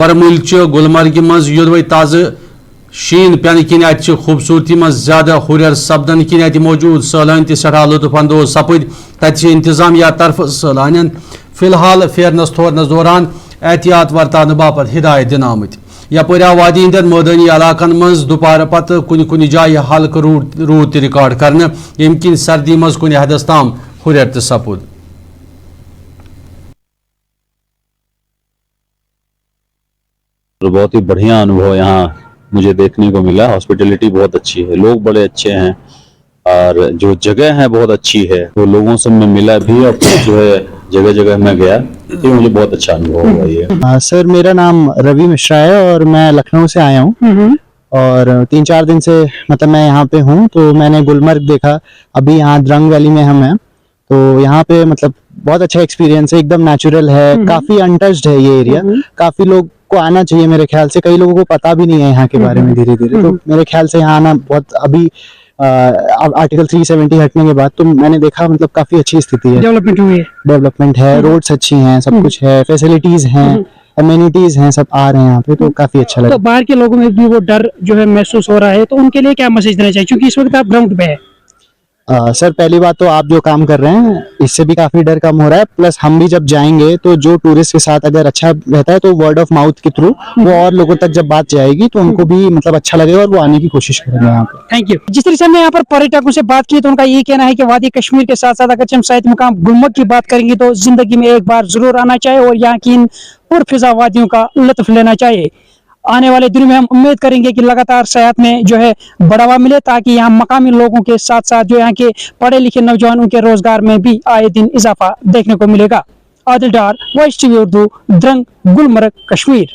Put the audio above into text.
बरमुल गुलमर्ग मज योदवे ताज शीन पेन किन अत खूबसूरती मज ज्यादा हुरर सपदन किन अत मौजूद सैलान तठा लुत्फ अंदोज सपद तत इंतजामिया तरफ सैलान फिलहाल फेरनस थोरनस दौरान एहतियात वर्तान बापत हिदायत दिन आमत यपर आव वादी हंदन मैदानी इलाकन मज दोपहर पत कुन जाय हल्क रूद रिकॉर्ड करने यम किन सर्दी मज कुन हदस ताम हुरर सपुद। बहुत ही बढ़िया अनुभव यहाँ मुझे देखने को मिला। हॉस्पिटैलिटी बहुत अच्छी है, लोग बड़े अच्छे हैं और जो जगह है बहुत अच्छी है। वो लोगों से मैं मिला भी और जो है जगह जगह मैं गया तो मुझे बहुत अच्छा अनुभव हुआ ये। सर मेरा नाम रवि मिश्रा है और मैं लखनऊ से आया हूँ और 3-4 दिन से मतलब मैं यहाँ पे हूँ। तो मैंने गुलमर्ग देखा, अभी यहाँ द्रंग वैली में हम हैं तो यहाँ पे मतलब बहुत अच्छा एक्सपीरियंस है, एकदम नेचुरल है, काफी अनटच्ड है ये एरिया। काफी लोग को आना चाहिए मेरे ख्याल से, कई लोगों को पता भी नहीं है यहाँ के बारे में धीरे धीरे। तो मेरे ख्याल से यहाँ आना बहुत अभी आर्टिकल 370 हटने के बाद तो मैंने देखा मतलब काफी अच्छी स्थिति है, डेवलपमेंट है, रोड्स अच्छी हैं, सब कुछ है, फैसिलिटीज हैं, अमेनिटीज हैं, सब आ रहे हैं यहाँ पे तो काफी अच्छा लगा। तो बाहर के लोगों में भी वो डर जो है महसूस हो रहा है, तो उनके लिए क्या मैसेज देना चाहिए क्योंकि इस वक्त आप ग्राउंड पे है? सर पहली बात तो आप जो काम कर रहे हैं इससे भी काफी डर कम हो रहा है, प्लस हम भी जब जाएंगे तो जो टूरिस्ट के साथ अगर अच्छा रहता है तो वर्ड ऑफ माउथ के थ्रू वो और लोगों तक जब बात जाएगी तो उनको भी मतलब अच्छा लगेगा और वो आने की कोशिश करेंगे यहाँ पे। Thank you. जिस तरह से हमने यहाँ पर पर्यटकों से बात की तो उनका ये कहना है कि वादी कश्मीर के साथ साथ अगर हम साहित्य मुकाम गुलमर्ग की बात करेंगे तो जिंदगी में एक बार जरूर आना चाहिए और यहाँ की इन पुरफिजा वादियों का लुत्फ लेना चाहिए। आने वाले दिनों में हम उम्मीद करेंगे कि लगातार सयाहत में जो है बढ़ावा मिले ताकि यहाँ मकामी लोगों के साथ साथ जो यहाँ के पढ़े लिखे नौजवान उनके रोजगार में भी आए दिन इजाफा देखने को मिलेगा। आदिल डार, वॉइस टीवी उर्दू, द्रंग, गुलमर्ग, कश्मीर।